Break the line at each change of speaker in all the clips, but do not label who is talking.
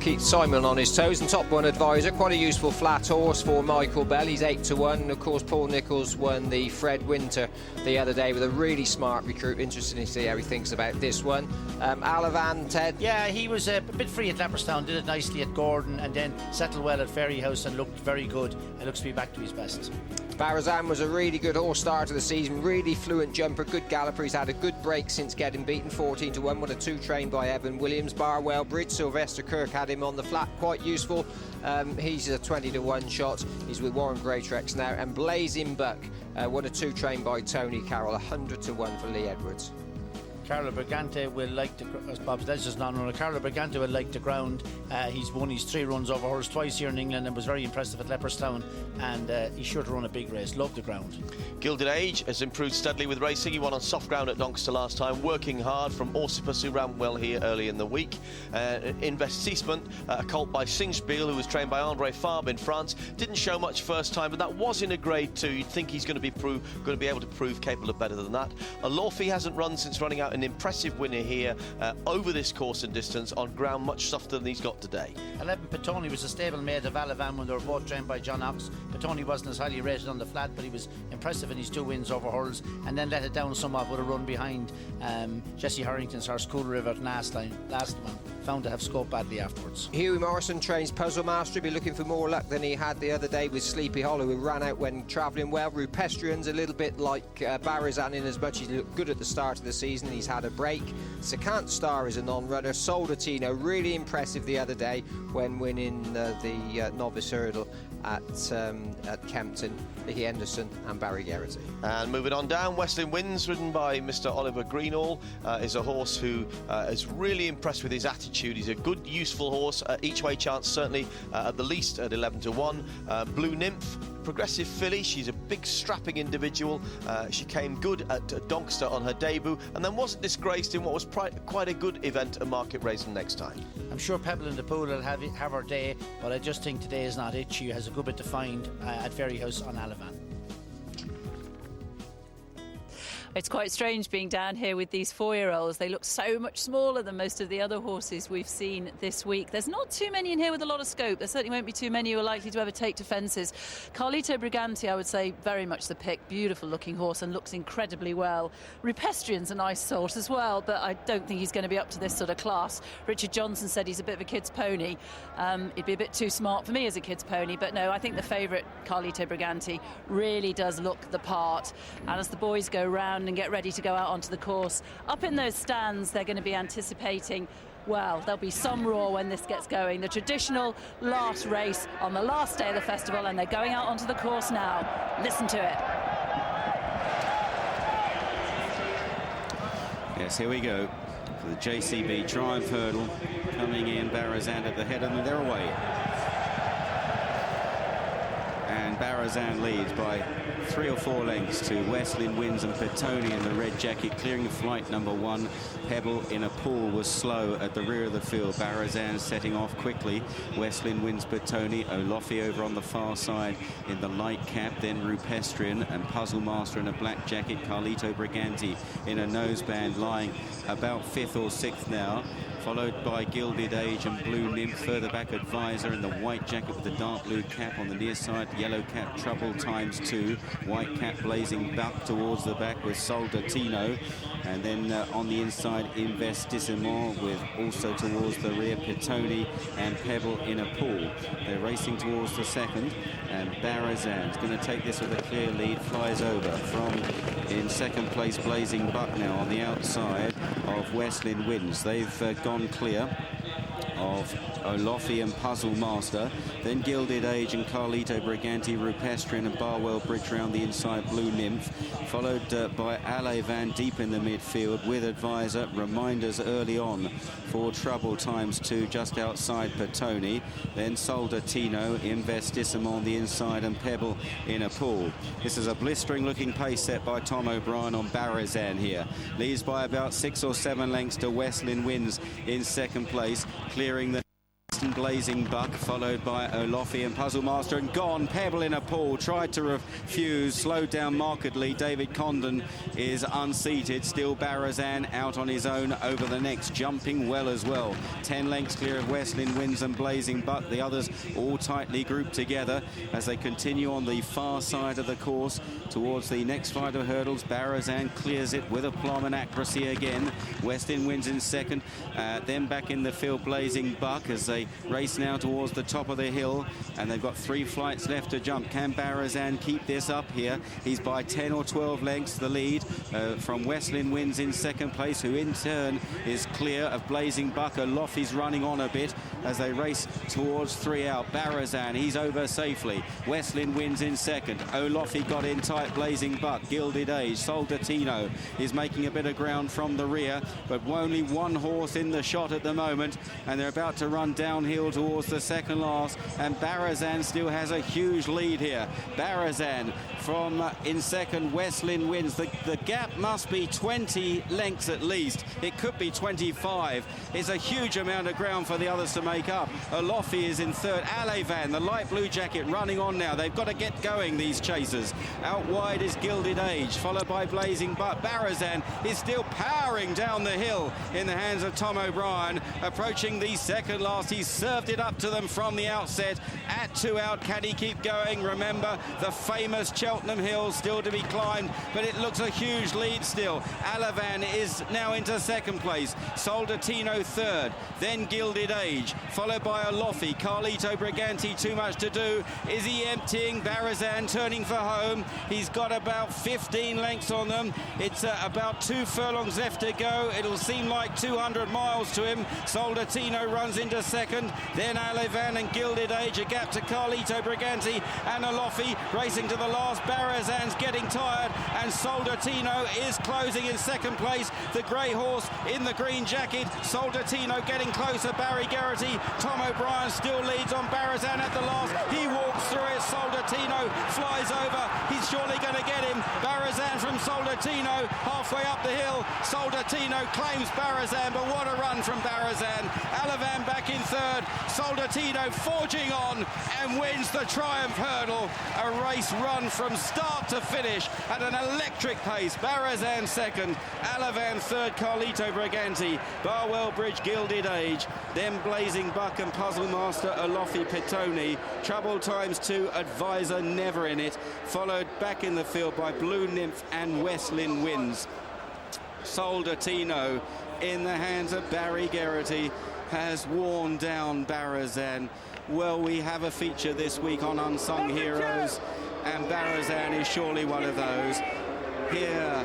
keep Simon on his toes. And Top One Advisor, quite a useful flat horse for Michael Bell. He's 8-1. And of course, Paul Nicholls won the Fred Winter the other day with a really smart recruit. Interesting to see how he thinks about this one. Alaivan, Ted?
Yeah, he was a bit free at Leopardstown, did it nicely at Gordon, and then settled well at Ferryhouse and looked very good. It looks to be back to his best.
Barizan was a really good horse start of the season, really fluent jumper, good galloper. He's had a good break since getting beaten, 14-1, 1-2 trained by Evan Williams. Barwell Bridge, Sylvester Kirk had him on the flat, quite useful. He's a 20-1 shot. He's with Warren Greatrex now. And Blazing Buck, 1-2 trained by Tony Carroll, 100-1 for Lee Edwards.
Carlo Brigante will like the, as Bob said, just non-runner. Carlo Brigante will like the ground. He's won his 3 runs over horse twice here in England and was very impressive at Leopardstown, and he's sure to run a big race. Love the ground.
Gilded Age has improved steadily with racing. He won on soft ground at Doncaster last time, working hard from Orsipus, who ran well here early in the week. Investissement, a colt by Singspiel, who was trained by André Fabre in France, didn't show much first time, but that was in a grade 2. You'd think he's going to be able to prove capable of better than that. Alaivan hasn't run since running out an impressive winner here over this course and distance on ground much softer than he's got today. 11
Petoni was a stablemate of Alaivan when they were both trained by John Ox. Petoni wasn't as highly rated on the flat, but he was impressive in his 2 wins over hurdles, and then let it down somewhat with a run behind Jesse Harrington's horse Cool River last one, found to have scope badly afterwards.
Huey Morrison trains Puzzle Master. He'll be looking for more luck than he had the other day with Sleepy Hollow, who ran out when travelling well. Rupestrian's a little bit like Barizan in as much as he looked good at the start of the season. He's had a break. Secant Star is a non-runner. Soldatino, really impressive the other day when winning the novice hurdle at Kempton. Nicky Henderson and Barry Geraghty.
And moving on down, Westland Winds, ridden by Mr. Oliver Greenall, is a horse who is really impressed with his attitude. He's a good, useful horse. Each way chance, certainly at the least at 11-1. Blue Nymph, progressive filly. She's a big strapping individual. She came good at Doncaster on her debut and then wasn't disgraced in what was quite a good event at Market Rasen next time.
I'm sure Pebble in the Pool will have her day, but I just think today is not it. She has a good bit to find at Ferryhouse on Alaivan.
It's quite strange being down here with these 4-year-olds. They look so much smaller than most of the other horses we've seen this week. There's not too many in here with a lot of scope. There certainly won't be too many who are likely to ever take to fences. Carlito Brigante, I would say, very much the pick. Beautiful looking horse and looks incredibly well. Rupestrian's a nice sort as well, but I don't think he's going to be up to this sort of class. Richard Johnson said he's a bit of a kid's pony. He'd be a bit too smart for me as a kid's pony, but no, I think the favourite, Carlito Brigante, really does look the part. And as the boys go round and get ready to go out onto the course, up in those stands they're going to be anticipating, well, there'll be some roar when this gets going. The traditional last race on the last day of the festival, and they're going out onto the course now. Listen to it.
Yes, here we go for the JCB Triumph Hurdle, coming in. Barizan at the head of them, they're away. And Barizan leads by 3 or 4 lengths to Westland Winds and Petoni in the red jacket, clearing flight number 1. Pebble in a pool was slow at the rear of the field. Barizan setting off quickly. Westland Winds, Petoni, Oloffi over on the far side in the light cap, then Rupestrian and Puzzle Master in a black jacket. Carlito Brigante in a noseband, lying about 5th or 6th now, followed by Gilded Age and Blue Nymph. Further back, Advisor in the white jacket with the dark blue cap on the near side. Yellow cap, Trouble ×2. White cap, Blazing Buck towards the back with Soldatino. And then on the inside, Investissement, with also towards the rear Petoni and Pebble in a pool. They're racing towards the second, and Barizan's going to take this with a clear lead. Flies over from in second place Blazing Buck now on the outside of Westland Winds. They've gone clear of Oloffi and Puzzle Master, then Gilded Age and Carlito Brigante, Rupestrian and Barwell Bridge round the inside, Blue Nymph, followed by Alaivan deep in the midfield with Advisor. Reminders early on for Trouble ×2 just outside Petoni, then Soldatino, Investissement on the inside, and Pebble in a pool. This is a blistering looking pace set by Tom O'Brien on Barizan here. Leads by about 6 or 7 lengths to Westland Winds in second place, clearing the and Blazing Buck, followed by Olofi and Puzzle Master, and gone. Pebble in a pool, tried to refuse, slowed down markedly. David Condon is unseated. Still Barizan out on his own over the next, jumping well as well. 10 lengths clear of Westlin Winds and Blazing Buck. The others all tightly grouped together as they continue on the far side of the course towards the next flight of hurdles. Barizan clears it with aplomb and accuracy again. Westlin Winds in second. Then back in the field, Blazing Buck, as they race now towards the top of the hill, and they've got 3 flights left to jump. Can Barizan keep this up here? He's by 10 or 12 lengths the lead from Westlin Winds in second place, who in turn is clear of Blazing Buck. Olofi's running on a bit as they race towards 3 out. Barizan, he's over safely. Westlin Winds in second. Olofi got in tight. Blazing Buck, Gilded Age, Soldatino is making a bit of ground from the rear, but only one horse in the shot at the moment, and they're about to run downhill towards the second last, and Barizan still has a huge lead here. Barizan from in second, Westlin Winds. The gap must be 20 lengths at least. It could be 25. It's a huge amount of ground for the others to make up. Olofi is in third. Alaivan, the light blue jacket, running on now. They've got to get going, these chasers. Out wide is Gilded Age, followed by Blazing Buck. Barizan is still powering down the hill in the hands of Tom O'Brien, approaching the second last. He's served it up to them from the outset. At 2 out, can he keep going? Remember, the famous Cheltenham Hill still to be climbed, but it looks a huge lead still. Alaivan is now into second place. Soldatino third, then Gilded Age, followed by Olofi. Carlito, Brigante, too much to do. Is he emptying? Barizan turning for home. He's got about 15 lengths on them. It's about 2 furlongs left to go. It'll seem like 200 miles to him. Soldatino runs into second, then Alaivan and Gilded Age, a gap to Carlito, Brigante and Olofi racing to the last. Barizan's getting tired, and Soldatino is closing in second place. The grey horse in the green jacket. Soldatino getting closer. Barry Geraghty. Tom O'Brien still leads on Barizan at the last. He walks through it. Soldatino flies over. He's surely going to get him. Barizan from Soldatino halfway up the hill. Soldatino claims Barizan, but what a run from Barizan. Alaivan back in third. Soldatino forging on and wins the Triumph Hurdle. A race run from start to finish at an electric pace. Barizan second, Alaivan third, Carlito, Brigante, Barwell Bridge, Gilded Age, then Blazing Buck and Puzzle Master, Olofi, Petoni. Troubled Times 2, Advisor, never in it, followed back in the field by Blue Nymph and Westlin Winds. Soldatino in the hands of Barry Geraghty has worn down Barizan. Well, we have a feature this week on Unsung Heroes, and Barizan is surely one of those. Here,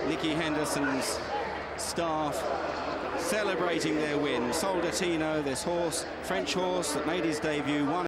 Nicky Henderson's staff celebrating their win. Soldatino, this horse, French horse that made his debut, won